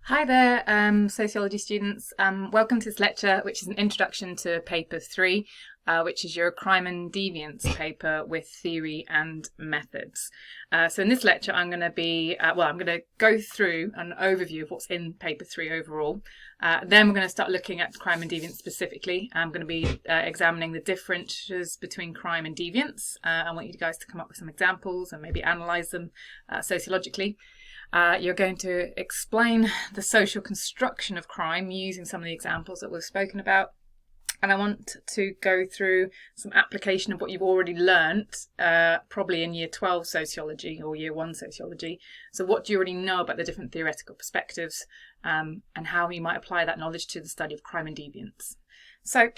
Hi there, sociology students. Welcome to this lecture, which is an introduction to paper 3, which is your crime and deviance paper with theory and methods. So in this lecture, I'm going to go through an overview of what's in paper 3 overall. Then we're going to start looking at crime and deviance specifically. I'm going to be examining the differences between crime and deviance. I want you guys to come up with some examples and maybe analyse them sociologically. You're going to explain the social construction of crime using some of the examples that we've spoken about. And I want to go through some application of what you've already learnt, probably in Year 12 sociology or Year 1 sociology. So what do you already know about the different theoretical perspectives and how you might apply that knowledge to the study of crime and deviance. So,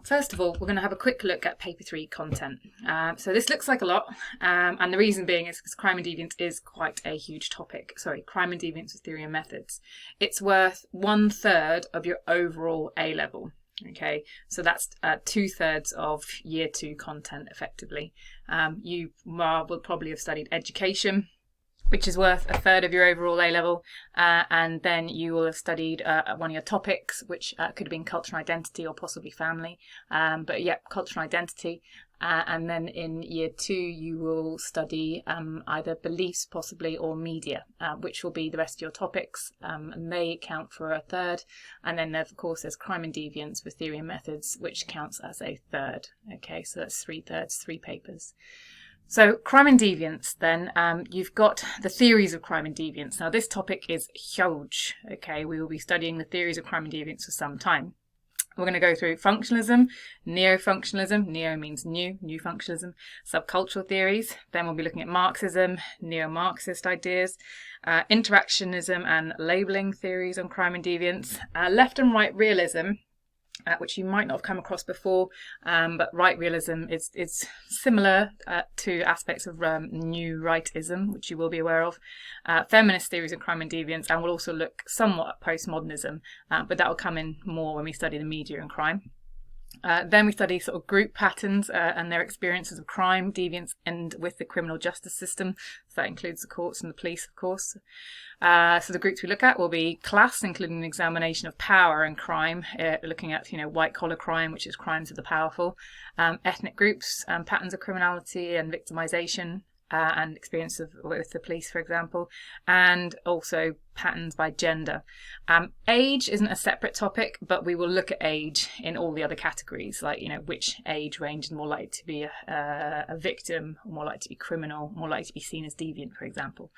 first of all, we're going to have a quick look at paper 3 content. So this looks like a lot, and the reason being is because crime and deviance is quite a huge topic. Sorry, crime and deviance with theory and methods. It's worth 1/3 of your overall A level. Okay, so that's 2/3 of Year 2 content effectively. You will probably have studied education, which is worth 1/3 of your overall A level, and then you will have studied one of your topics, which could have been culture and identity or possibly family, but yeah, culture and identity. And then in Year 2 you will study either beliefs possibly or media, which will be the rest of your topics, and they count for 1/3. And then of course there's crime and deviance with theory and methods, which counts as 1/3. Okay, so that's 3/3, 3 papers. So crime and deviance then, you've got the theories of crime and deviance. Now this topic is huge, okay? We will be studying the theories of crime and deviance for some time. We're going to go through functionalism, neo-functionalism, neo means new functionalism, subcultural theories. Then we'll be looking at Marxism, neo-Marxist ideas, interactionism and labelling theories on crime and deviance, left and right realism, which you might not have come across before, but right realism is similar to aspects of new rightism, which you will be aware of, feminist theories of crime and deviance, and we'll also look somewhat at postmodernism, but that will come in more when we study the media and crime. Then we study sort of group patterns and their experiences of crime, deviance, and with the criminal justice system. So that includes the courts and the police, of course. So the groups we look at will be class, including an examination of power and crime, looking at white-collar crime, which is crimes of the powerful, ethnic groups, patterns of criminality and victimisation, and experience with the police, for example, and also patterns by gender. Age isn't a separate topic, but we will look at age in all the other categories, like which age range is more likely to be a victim, more likely to be criminal, more likely to be seen as deviant, for example.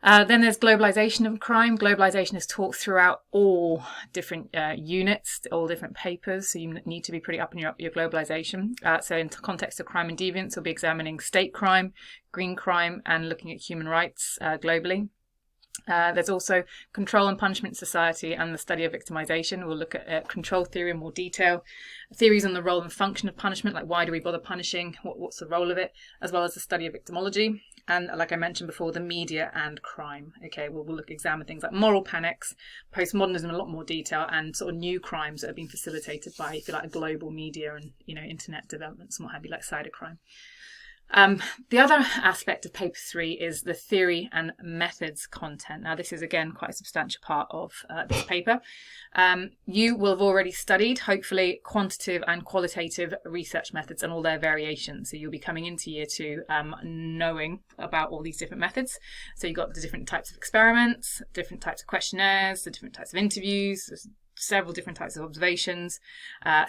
Then there's globalisation of crime. Globalisation is taught throughout all different units, all different papers, so you need to be pretty up in your globalisation. So in the context of crime and deviance, we'll be examining state crime, green crime, and looking at human rights globally. There's also control and punishment society and the study of victimisation. We'll look at control theory in more detail, theories on the role and function of punishment, like why do we bother punishing, what's the role of it, as well as the study of victimology, and like I mentioned before, the media and crime. Okay, we'll examine things like moral panics, postmodernism in a lot more detail, and sort of new crimes that have been facilitated by, if you like, global media and internet developments and what have you, like cybercrime. The other aspect of paper 3 is the theory and methods content. Now this is again quite a substantial part of this paper. You will have already studied, hopefully, quantitative and qualitative research methods and all their variations. So you'll be coming into Year 2 knowing about all these different methods. So you've got the different types of experiments, different types of questionnaires, the different types of interviews, several different types of observations,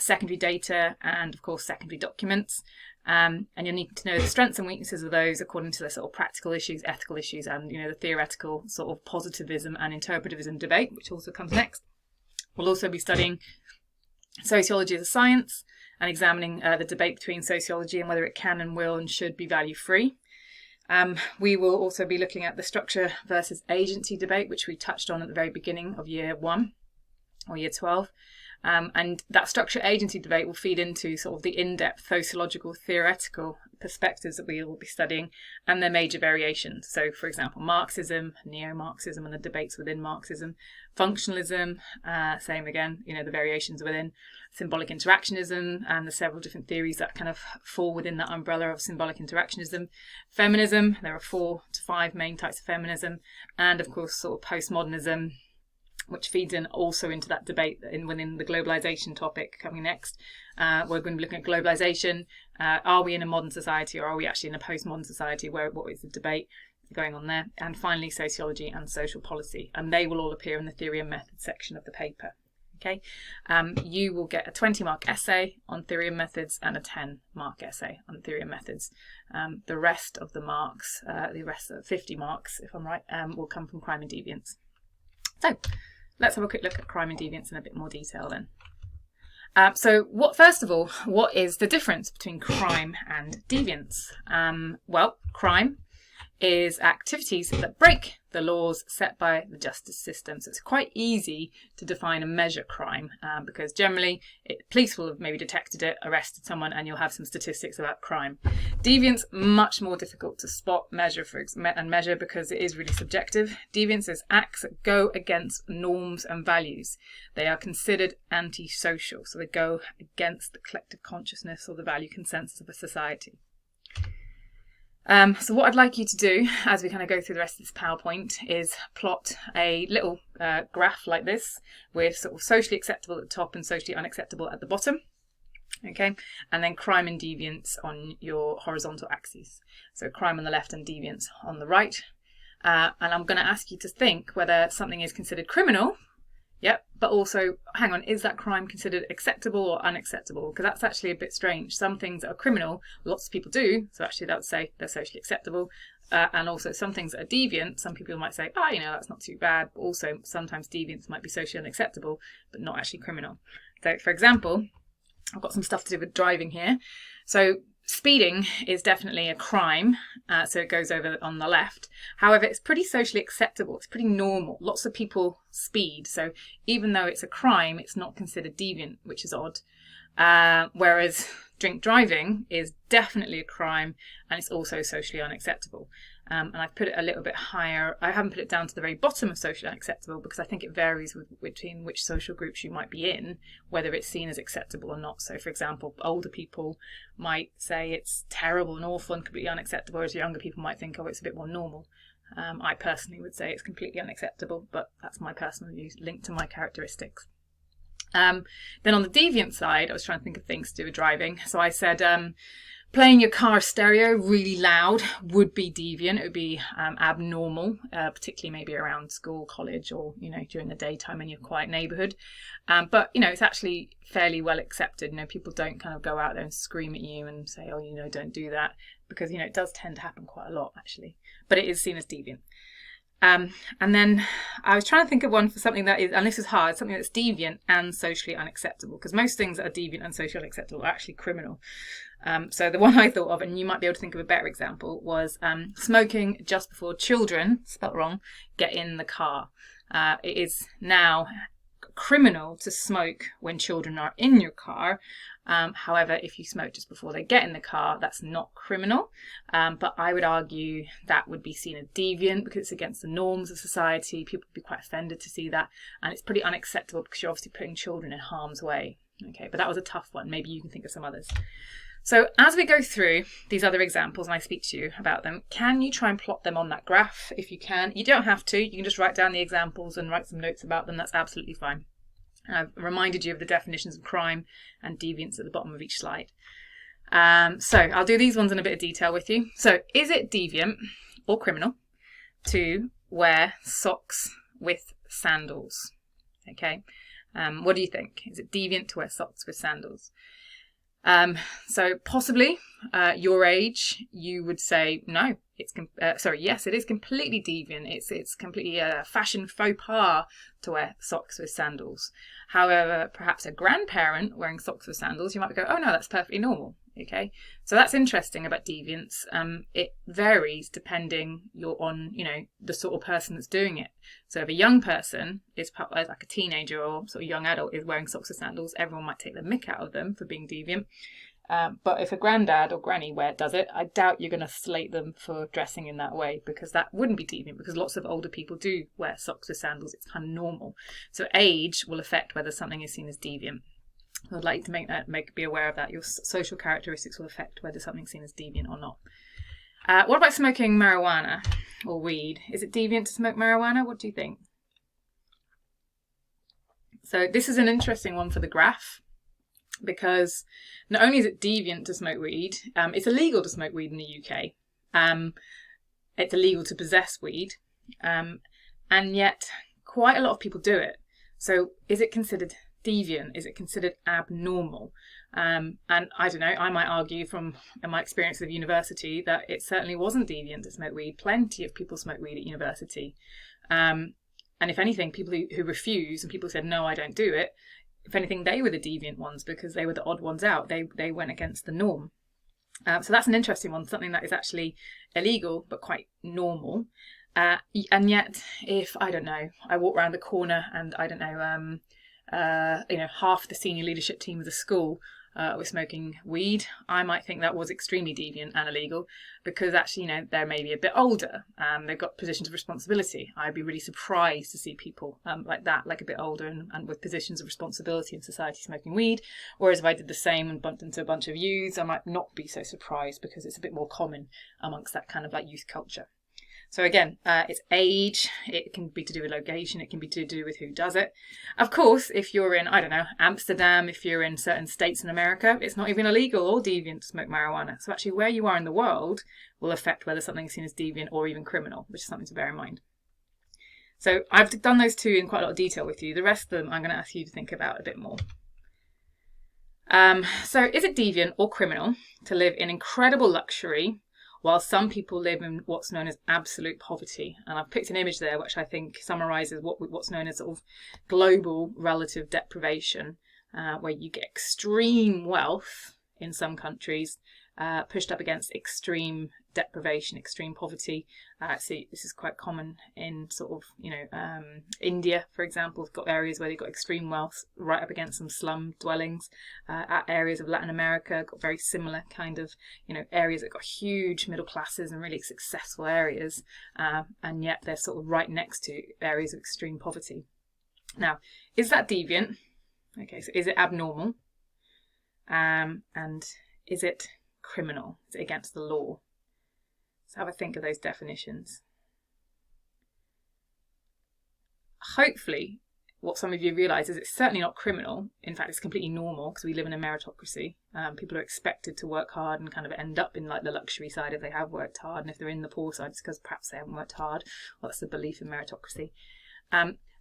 secondary data, and of course secondary documents. And you'll need to know the strengths and weaknesses of those according to the sort of practical issues, ethical issues, and the theoretical sort of positivism and interpretivism debate, which also comes next. We'll also be studying sociology as a science and examining the debate between sociology and whether it can and will and should be value-free. We will also be looking at the structure versus agency debate, which we touched on at the very beginning of Year 1 or Year 12. And that structure agency debate will feed into sort of the in-depth sociological theoretical perspectives that we will be studying and their major variations. So, for example, Marxism, neo-Marxism and the debates within Marxism, functionalism, same again, the variations within, symbolic interactionism and the several different theories that kind of fall within that umbrella of symbolic interactionism, feminism, there are 4 to 5 main types of feminism, and of course sort of postmodernism, which feeds in also into that debate within the globalization topic coming next. We're going to be looking at globalization. Are we in a modern society or are we actually in a postmodern society? What is the debate going on there? And finally, sociology and social policy. And they will all appear in the theory and method section of the paper. Okay, you will get a 20-mark essay on theory and methods and a 10-mark essay on theory and methods. The rest of the marks, the rest of 50 marks, if I'm right, will come from crime and deviance. So let's have a quick look at crime and deviance in a bit more detail then. First of all, what is the difference between crime and deviance? Well, crime is activities that break the laws set by the justice system. So it's quite easy to define and measure crime because generally police will have maybe detected it, arrested someone, and you'll have some statistics about crime. Deviance, much more difficult to spot, measure because it is really subjective. Deviance is acts that go against norms and values. They are considered antisocial, so they go against the collective consciousness or the value consensus of a society. So what I'd like you to do as we kind of go through the rest of this PowerPoint is plot a little graph like this with sort of socially acceptable at the top and socially unacceptable at the bottom. Okay, and then crime and deviance on your horizontal axes. So crime on the left and deviance on the right. And I'm going to ask you to think whether something is considered criminal. Yep, but also, hang on, is that crime considered acceptable or unacceptable? Because that's actually a bit strange. Some things that are criminal, lots of people do, so actually that would say they're socially acceptable. And also some things that are deviant, some people might say, that's not too bad. But also sometimes deviance might be socially unacceptable, but not actually criminal. So for example, I've got some stuff to do with driving here. So speeding is definitely a crime, so it goes over on the left. However, it's pretty socially acceptable. It's pretty normal. Lots of people speed. So even though it's a crime, it's not considered deviant, which is odd. Whereas drink driving is definitely a crime and it's also socially unacceptable. And I've put it a little bit higher. I haven't put it down to the very bottom of socially unacceptable because I think it varies between which social groups you might be in, whether it's seen as acceptable or not. So, for example, older people might say it's terrible and awful and completely unacceptable, whereas younger people might think, it's a bit more normal. I personally would say it's completely unacceptable, but that's my personal views linked to my characteristics. Then on the deviant side, I was trying to think of things to do with driving. So I said, playing your car stereo really loud would be deviant. It would be abnormal, particularly maybe around school, college, or during the daytime in your quiet neighbourhood. But it's actually fairly well accepted. People don't kind of go out there and scream at you and say, don't do that, because it does tend to happen quite a lot actually. But it is seen as deviant. And then I was trying to think of one for something that is, and this is hard, something that's deviant and socially unacceptable, because most things that are deviant and socially unacceptable are actually criminal. So the one I thought of, and you might be able to think of a better example, was smoking just before children, spelt wrong, get in the car. It is now criminal to smoke when children are in your car. However, if you smoke just before they get in the car, that's not criminal. But I would argue that would be seen as deviant because it's against the norms of society. People would be quite offended to see that. And it's pretty unacceptable because you're obviously putting children in harm's way. Okay, but that was a tough one. Maybe you can think of some others. So as we go through these other examples and I speak to you about them, can you try and plot them on that graph if you can? You don't have to. You can just write down the examples and write some notes about them. That's absolutely fine. I've reminded you of the definitions of crime and deviance at the bottom of each slide. So I'll do these ones in a bit of detail with you. So is it deviant or criminal to wear socks with sandals? Okay. What do you think? Is it deviant to wear socks with sandals? So possibly your age, you would say no. Yes, it is completely deviant. It's completely a fashion faux pas to wear socks with sandals. However, perhaps a grandparent wearing socks with sandals, you might go, oh no, that's perfectly normal. Okay, so that's interesting about deviance. It varies depending on the sort of person that's doing it. So if a young person is like a teenager or sort of young adult is wearing socks or sandals, everyone might take the mick out of them for being deviant. But if a granddad or granny does it, I doubt you're going to slate them for dressing in that way, because that wouldn't be deviant, because lots of older people do wear socks or sandals. It's kind of normal. So age will affect whether something is seen as deviant. I'd like to be aware of that. Your social characteristics will affect whether something's seen as deviant or not. What about smoking marijuana or weed? Is it deviant to smoke marijuana? What do you think? So this is an interesting one for the graph, because not only is it deviant to smoke weed, it's illegal to smoke weed in the UK. It's illegal to possess weed, and yet quite a lot of people do it. So is it considered deviant? Is it considered abnormal? And I don't know, I might argue from my experience of university that it certainly wasn't deviant to smoke weed. Plenty of people smoke weed at university. And if anything, people who refuse and people who said, no, I don't do it, if anything, they were the deviant ones, because they were the odd ones out. They went against the norm. So that's an interesting one, something that is actually illegal but quite normal. And yet, if, I don't know, I walk around the corner and, I don't know, half the senior leadership team of the school were smoking weed, I might think that was extremely deviant and illegal, because actually, they're maybe a bit older and they've got positions of responsibility. I'd be really surprised to see people like that, like a bit older and with positions of responsibility in society smoking weed. Whereas if I did the same and bumped into a bunch of youths, I might not be so surprised, because it's a bit more common amongst that kind of like youth culture. So again, it's age, it can be to do with location, it can be to do with who does it. Of course, if you're in, I don't know, Amsterdam, if you're in certain states in America, it's not even illegal or deviant to smoke marijuana. So actually where you are in the world will affect whether something is seen as deviant or even criminal, which is something to bear in mind. So I've done those two in quite a lot of detail with you. The rest of them I'm going to ask you to think about a bit more. So is it deviant or criminal to live in incredible luxury while some people live in what's known as absolute poverty? And I've picked an image there which I think summarises what's known as sort of global relative deprivation, where you get extreme wealth in some countries pushed up against extreme deprivation, extreme poverty. So this is quite common in sort of, India, for example, have got areas where they've got extreme wealth right up against some slum dwellings. Areas of Latin America got very similar kind of, areas that got huge middle classes and really successful areas, and yet they're sort of right next to areas of extreme poverty. Now, is that deviant? Okay, so is it abnormal? And is it criminal? Is it against the law? So have a think of those definitions. Hopefully, what some of you realise is it's certainly not criminal. In fact, it's completely normal, because we live in a meritocracy. People are expected to work hard and kind of end up in like the luxury side if they have worked hard, and if they're in the poor side, it's because perhaps they haven't worked hard. Well, that's the belief in meritocracy.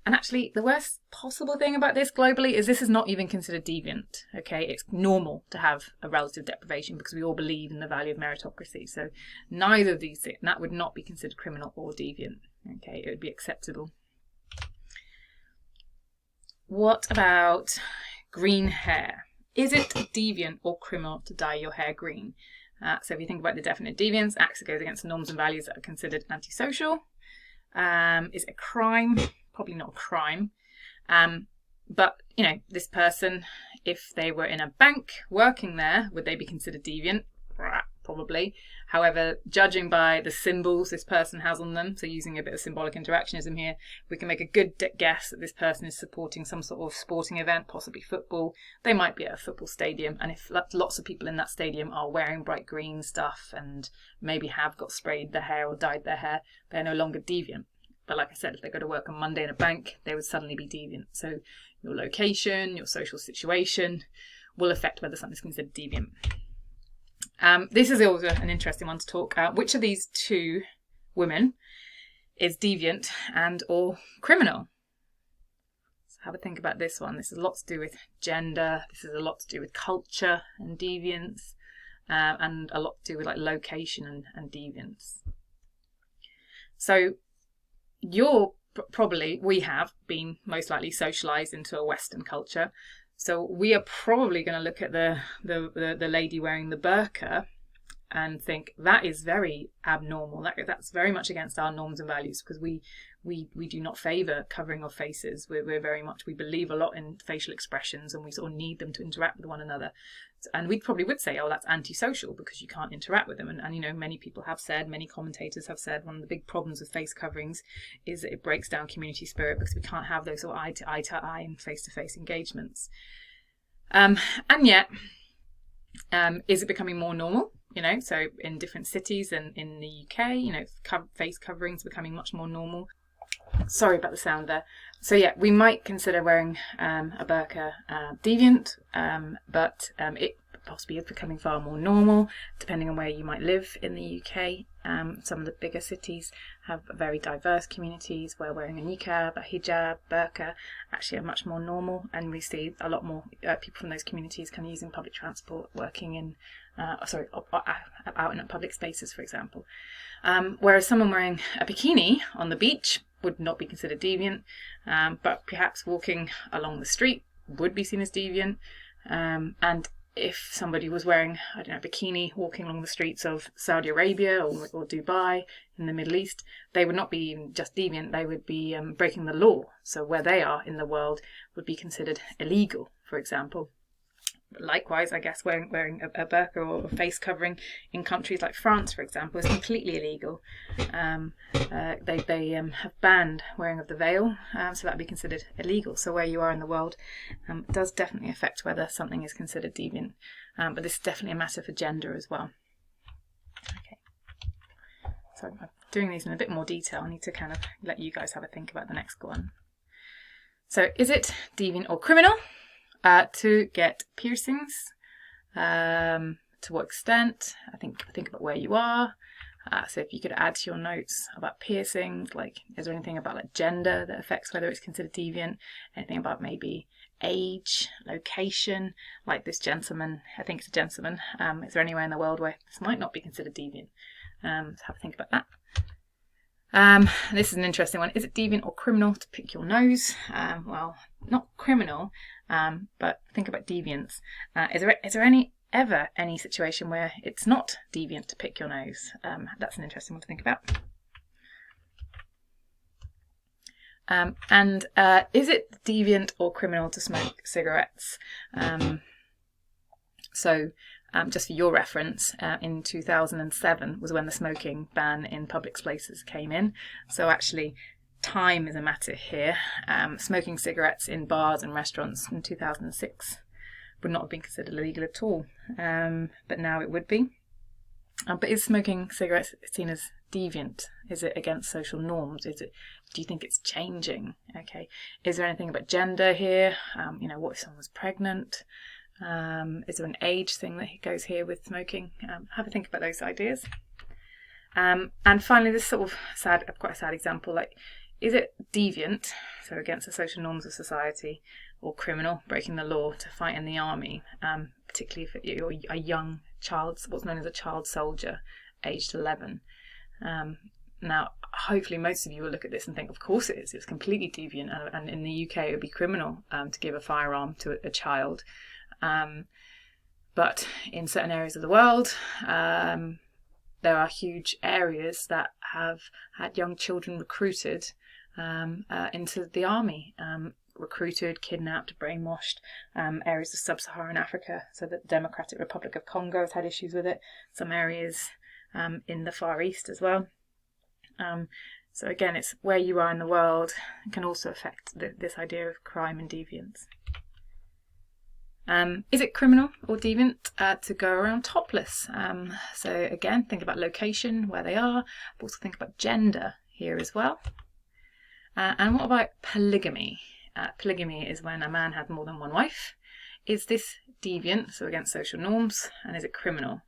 And actually, the worst possible thing about this globally is this is not even considered deviant. Okay, it's normal to have a relative deprivation because we all believe in the value of meritocracy. So neither of these things, that would not be considered criminal or deviant. Okay, it would be acceptable. What about green hair? Is it deviant or criminal to dye your hair green? So if you think about the definite deviance, acts that goes against norms and values that are considered antisocial. Is it a crime? Probably not a crime. But, this person, if they were in a bank working there, would they be considered deviant? Probably. However, judging by the symbols this person has on them, so using a bit of symbolic interactionism here, we can make a good guess that this person is supporting some sort of sporting event, possibly football. They might be at a football stadium, and if lots of people in that stadium are wearing bright green stuff and maybe have got sprayed their hair or dyed their hair, they're no longer deviant. But like I said, if they go to work on Monday in a bank, they would suddenly be deviant. So your location, your social situation will affect whether something's considered deviant. This is also an interesting one to talk about. Which of these two women is deviant and or criminal? So have a think about this one. This has a lot to do with gender. This has a lot to do with culture and deviance, and a lot to do with like location and deviance. So we have been most likely socialised into a Western culture. So we are probably going to look at the lady wearing the burqa and think that is very abnormal. That's very much against our norms and values, because we do not favour covering of faces. We're very much, we believe a lot in facial expressions, and we sort of need them to interact with one another. And we probably would say, oh, that's antisocial because you can't interact with them. And you know, many people have said, many commentators have said, one of the big problems with face coverings is that it breaks down community spirit, because we can't have those sort of eye to eye and face to face engagements. And yet, is it becoming more normal? You know, so in different cities and in the UK, you know, face coverings becoming much more normal. Sorry about the sound there. So yeah, we might consider wearing a burqa deviant, but it possibly is becoming far more normal, depending on where you might live in the UK. Some of the bigger cities have very diverse communities where wearing a niqab, a hijab, burqa actually are much more normal, and we see a lot more people from those communities kind of using public transport, working in out in public spaces, for example. Whereas someone wearing a bikini on the beach would not be considered deviant, but perhaps walking along the street would be seen as deviant. And if somebody was wearing, I don't know, a bikini walking along the streets of Saudi Arabia or Dubai in the Middle East, they would not be even just deviant, they would be breaking the law. So where they are in the world would be considered illegal, for example. Likewise, I guess wearing a burqa or a face covering in countries like France, for example, is completely illegal. They have banned wearing of the veil, so that would be considered illegal. So where you are in the world does definitely affect whether something is considered deviant. But this is definitely a matter for gender as well. Okay. So I'm doing these in a bit more detail. I need to kind of let you guys have a think about the next one. So is it deviant or criminal to get piercings? To what extent? I think about where you are. So if you could add to your notes about piercings, like, is there anything about like gender that affects whether it's considered deviant? Anything about maybe age, location, like this gentleman, I think it's a gentleman. Is there anywhere in the world where this might not be considered deviant? So have a think about that. This is an interesting one. Is it deviant or criminal to pick your nose? Well, not criminal, but think about deviance. Is there ever any situation where it's not deviant to pick your nose? That's an interesting one to think about. And is it deviant or criminal to smoke cigarettes? Just for your reference, in 2007 was when the smoking ban in public places came in. So actually, time is a matter here. Smoking cigarettes in bars and restaurants in 2006 would not have been considered illegal at all, but now it would be. But is smoking cigarettes seen as deviant? Is it against social norms? Do you think it's changing? Okay. Is there anything about gender here? What if someone was pregnant? Is there an age thing that goes here with smoking? Have a think about those ideas. And finally, this sort of quite a sad example, like, is it deviant, so against the social norms of society, or criminal, breaking the law, to fight in the army, particularly if you're a young child, what's known as a child soldier, aged 11? Now, hopefully most of you will look at this and think, of course it is. It's completely deviant, and in the UK it would be criminal to give a firearm to a child. But in certain areas of the world, there are huge areas that have had young children recruited into the army, recruited, kidnapped, brainwashed. Areas of sub-Saharan Africa, so the Democratic Republic of Congo has had issues with it. Some areas in the Far East as well. So again, it's where you are in the world can also affect this idea of crime and deviance. Is it criminal or deviant to go around topless? So again, think about location, where they are, but also think about gender here as well. And what about polygamy? Polygamy is when a man has more than one wife. Is this deviant, so against social norms, and is it criminal?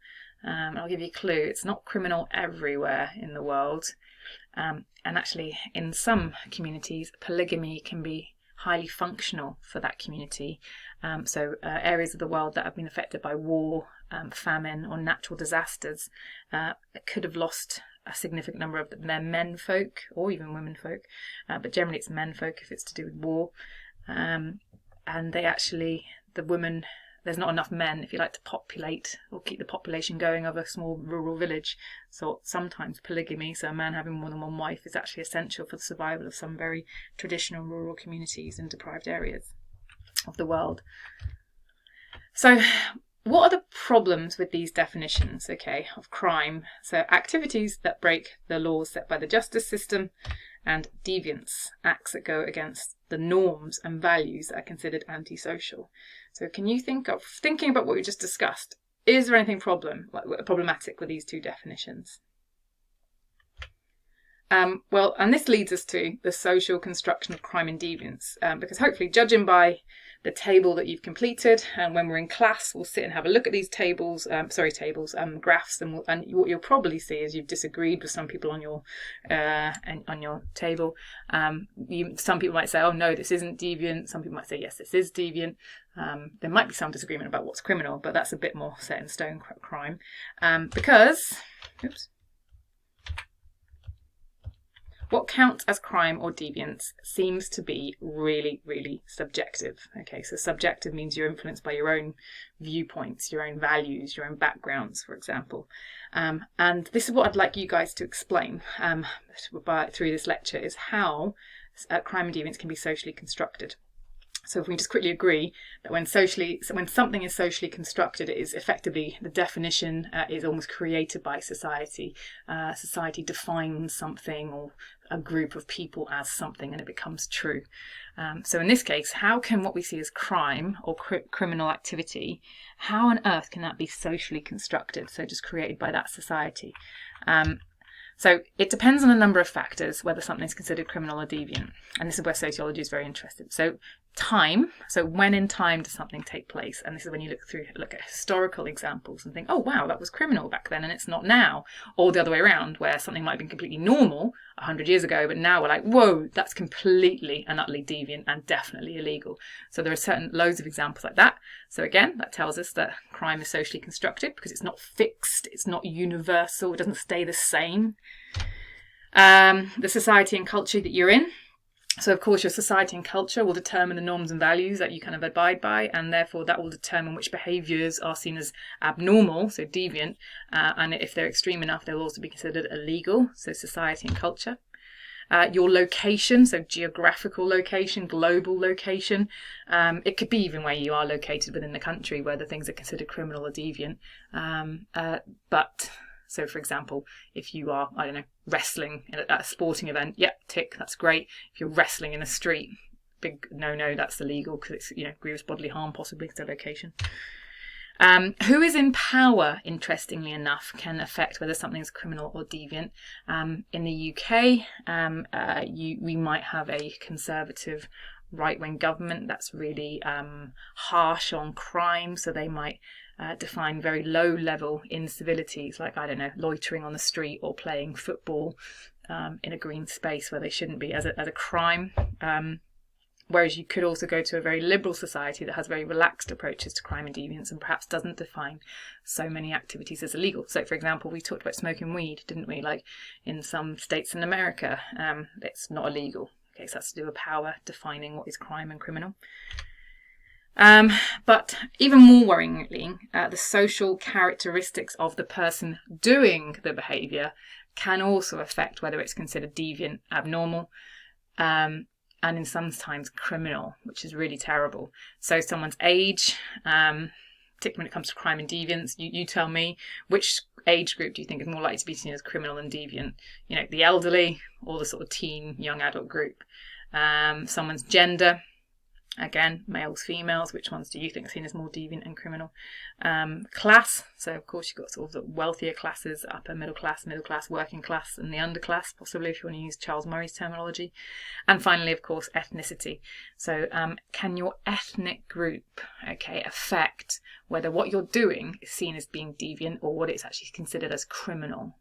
I'll give you a clue. It's not criminal everywhere in the world. And actually, in some communities, polygamy can be highly functional for that community. So areas of the world that have been affected by war, famine, or natural disasters could have lost a significant number of their men folk, or even women folk, but generally it's men folk if it's to do with war. And the woman, there's not enough men, if you like, to populate or keep the population going of a small rural village. So sometimes polygamy, so a man having more than one wife, is actually essential for the survival of some very traditional rural communities in deprived areas of the world. So what are the problems with these definitions, of crime? So activities that break the laws set by the justice system, and deviance, acts that go against the norms and values that are considered antisocial. So can you thinking about what we just discussed, is there anything problematic with these two definitions? Well, and this leads us to the social construction of crime and deviance, because hopefully, judging by the table that you've completed, and when we're in class, we'll sit and have a look at these graphs, and what you'll probably see is you've disagreed with some people on your table. Some people might say, "Oh no, this isn't deviant." Some people might say, "Yes, this is deviant." There might be some disagreement about what's criminal, but that's a bit more set in stone crime, because, what counts as crime or deviance seems to be really, really subjective. So subjective means you're influenced by your own viewpoints, your own values, your own backgrounds, for example. And this is what I'd like you guys to explain through this lecture, is how crime and deviance can be socially constructed. So if we just quickly agree that when something is socially constructed, it is effectively, the definition is almost created by society. Society defines something or a group of people as something, and it becomes true. So in this case, how can what we see as crime or criminal activity, how on earth can that be socially constructed? So just created by that society. So it depends on a number of factors whether something is considered criminal or deviant. And this is where sociology is very interested. So time, so when in time does something take place? And this is when you look at historical examples and think, oh wow, that was criminal back then and it's not now. Or the other way around, where something might have been completely normal 100 years ago, but now we're like, whoa, that's completely and utterly deviant and definitely illegal. So there are loads of examples like that. So again, that tells us that crime is socially constructed because it's not fixed, it's not universal, it doesn't stay the same. The society and culture that you're in. So, of course, your society and culture will determine the norms and values that you kind of abide by, and therefore that will determine which behaviours are seen as abnormal, so deviant, and if they're extreme enough, they'll also be considered illegal, so society and culture. Your location, so geographical location, global location. It could be even where you are located within the country, whether things are considered criminal or deviant. So, for example, if you are, wrestling at a sporting event, tick, that's great. If you're wrestling in a street, big no, that's illegal because it's, grievous bodily harm, possibly, because of location. Who is in power, interestingly enough, can affect whether something is criminal or deviant. In the UK, we might have a conservative right-wing government that's really harsh on crime, so they might define very low-level incivilities like, loitering on the street or playing football in a green space where they shouldn't be as a crime. Whereas you could also go to a very liberal society that has very relaxed approaches to crime and deviance and perhaps doesn't define so many activities as illegal. So, for example, we talked about smoking weed, didn't we? Like in some states in America, it's not illegal. So that's to do with power defining what is crime and criminal. But even more worryingly, the social characteristics of the person doing the behaviour can also affect whether it's considered deviant, abnormal, and in sometimes criminal, which is really terrible. So someone's age, particularly when it comes to crime and deviance, you tell me, which age group do you think is more likely to be seen as criminal and deviant? The elderly or the sort of teen, young adult group? Someone's gender, again, males, females, which ones do you think are seen as more deviant and criminal? Class, so of course you've got sort of the wealthier classes, upper middle class, working class, and the underclass, possibly if you want to use Charles Murray's terminology. And finally, of course, ethnicity. So can your ethnic group, affect whether what you're doing is seen as being deviant or what it's actually considered as criminal?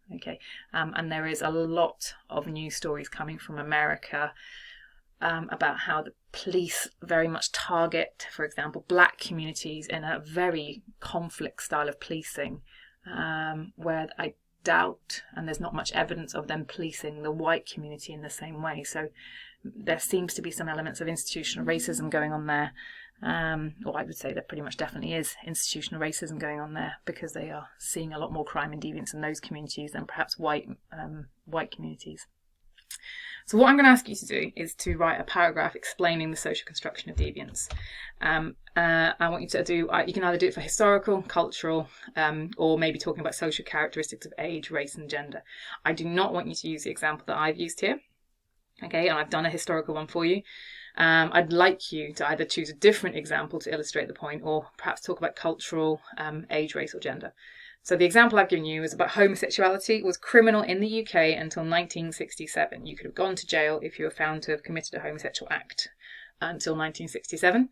And there is a lot of news stories coming from America about how the police very much target, for example, black communities in a very conflict style of policing, where I doubt, and there's not much evidence of them policing the white community in the same way. So there seems to be some elements of institutional racism going on there. or I would say there pretty much definitely is institutional racism going on there, because they are seeing a lot more crime and deviance in those communities than perhaps white communities. So what I'm going to ask you to do is to write a paragraph explaining the social construction of deviance. I want you to do, you can either do it for historical, cultural, or maybe talking about social characteristics of age, race and gender. I do not want you to use the example that I've used here. Okay, and I've done a historical one for you. I'd like you to either choose a different example to illustrate the point, or perhaps talk about cultural, age, race or gender. So the example I've given you is about homosexuality was criminal in the UK until 1967. You could have gone to jail if you were found to have committed a homosexual act until 1967.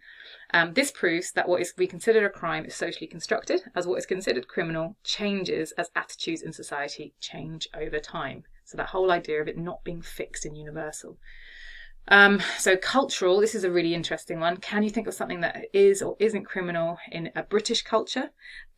This proves that what is we consider a crime is socially constructed, as what is considered criminal changes as attitudes in society change over time. So that whole idea of it not being fixed and universal. So cultural, this is a really interesting one. Can you think of something that is or isn't criminal in a British culture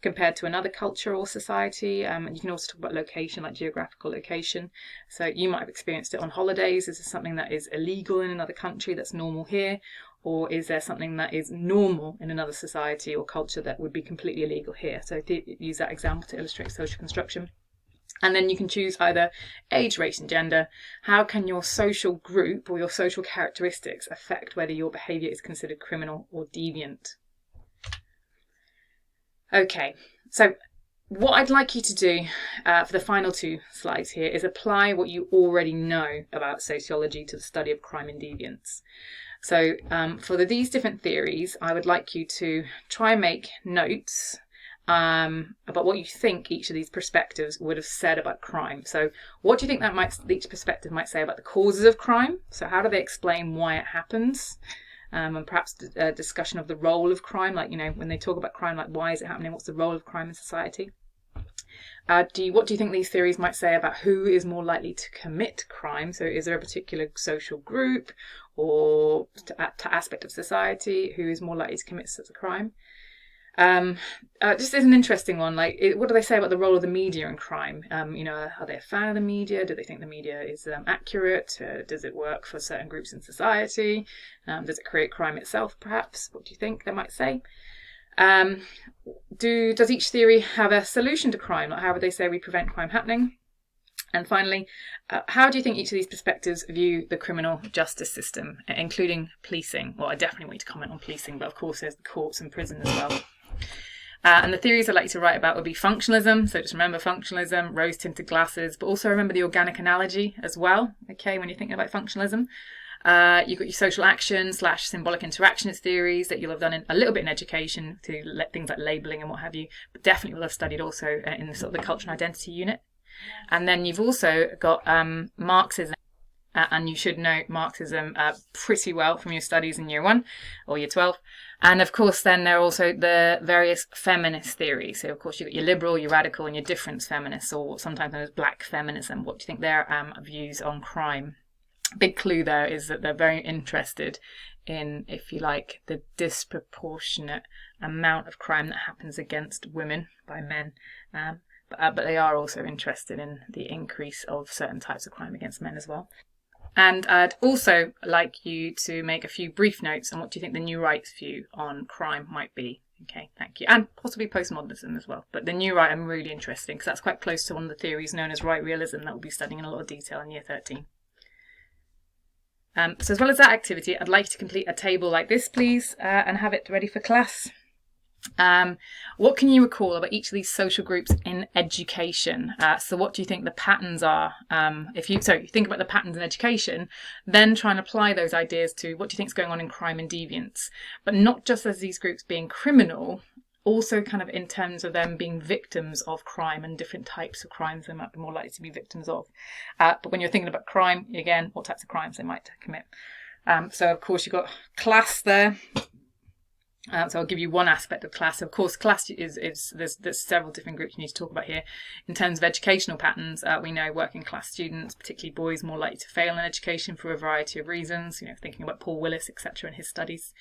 compared to another culture or society? And you can also talk about location, like geographical location. So you might have experienced it on holidays. Is there something that is illegal in another country that's normal here? Or is there something that is normal in another society or culture that would be completely illegal here? So use that example to illustrate social construction. And then you can choose either age, race and gender. How can your social group or your social characteristics affect whether your behaviour is considered criminal or deviant? Okay, so what I'd like you to do for the final two slides here is apply what you already know about sociology to the study of crime and deviance. So for these different theories, I would like you to try and make notes about what you think each of these perspectives would have said about crime. So what do you think each perspective might say about the causes of crime? So how do they explain why it happens? And perhaps a discussion of the role of crime, like, when they talk about crime, like, why is it happening? What's the role of crime in society? What do you think these theories might say about who is more likely to commit crime? So is there a particular social group or aspect of society who is more likely to commit such a crime? Just is an interesting one. Like, what do they say about the role of the media in crime? Are they a fan of the media? Do they think the media is accurate? Does it work for certain groups in society? Does it create crime itself, perhaps? What do you think they might say? Does each theory have a solution to crime? Like, how would they say we prevent crime happening? And finally, how do you think each of these perspectives view the criminal justice system, including policing? Well, I definitely want you to comment on policing, but of course there's the courts and prison as well. And the theories I'd like to write about would be functionalism. So just remember functionalism, rose-tinted glasses, but also remember the organic analogy as well, okay, when you're thinking about functionalism. You've got your social action / symbolic interactionist theories that you'll have done a little bit in education, to things like labelling and what have you, but definitely will have studied also in the sort of the culture and identity unit. And then you've also got Marxism, and you should know Marxism pretty well from your studies in year 1 or year 12. And of course then there are also the various feminist theories. So of course you've got your liberal, your radical and your difference feminists, or sometimes known as black feminism. What do you think their views on crime? Big clue there is that they're very interested in, if you like, the disproportionate amount of crime that happens against women by men. But they are also interested in the increase of certain types of crime against men as well. And I'd also like you to make a few brief notes on what do you think the new right's view on crime might be. Okay, thank you. And possibly postmodernism as well. But the new right I'm really interested in, because that's quite close to one of the theories known as right realism that we'll be studying in a lot of detail in year 13. So as well as that activity, I'd like you to complete a table like this, please, and have it ready for class. What can you recall about each of these social groups in education? So what do you think the patterns are? If you think about the patterns in education, then try and apply those ideas to what do you think is going on in crime and deviance, but not just as these groups being criminal, also kind of in terms of them being victims of crime and different types of crimes they might be more likely to be victims of. But when you're thinking about crime, again, what types of crimes they might commit. So of course you've got class there. So I'll give you one aspect of class. Of course, class is there's several different groups you need to talk about here. In terms of educational patterns, we know working class students, particularly boys, more likely to fail in education for a variety of reasons. Thinking about Paul Willis, etc., in his studies.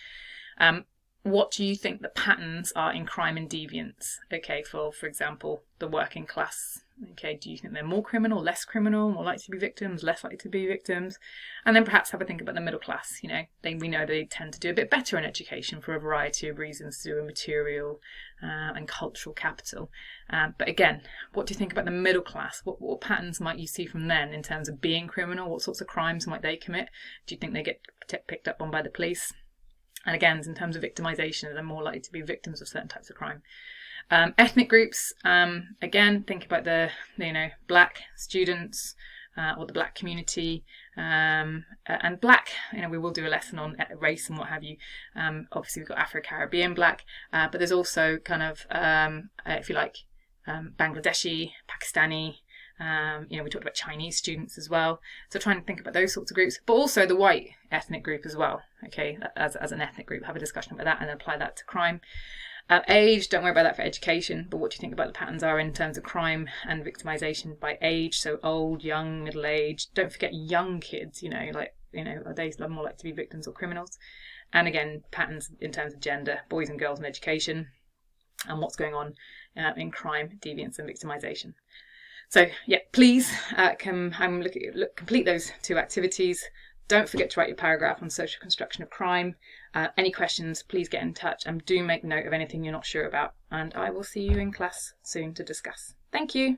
What do you think the patterns are in crime and deviance? Okay, for example, the working class Okay, do you think they're more criminal, less criminal, more likely to be victims, less likely to be victims? And then perhaps have a think about the middle class. You know, we know they tend to do a bit better in education for a variety of reasons, to do with material and cultural capital. But again, what do you think about the middle class? What patterns might you see from them in terms of being criminal? What sorts of crimes might they commit? Do you think they get picked up on by the police? And again, in terms of victimisation, they're more likely to be victims of certain types of crime. Ethnic groups, again, think about the black students or the black community, and black, we will do a lesson on race and what have you. Obviously we've got Afro-Caribbean black, but there's also kind of, if you like, Bangladeshi, Pakistani, we talked about Chinese students as well. So trying to think about those sorts of groups, but also the white ethnic group as well. Okay, as an ethnic group, have a discussion about that and apply that to crime. Age, don't worry about that for education, but what do you think about the patterns are in terms of crime and victimisation by age? So old, young, middle-aged. Don't forget young kids, are they more likely to be victims or criminals? And again, patterns in terms of gender, boys and girls in education, and what's going on in crime, deviance and victimisation. So yeah, please complete those 2 activities. Don't forget to write your paragraph on social construction of crime. Any questions, please get in touch and do make note of anything you're not sure about. And I will see you in class soon to discuss. Thank you.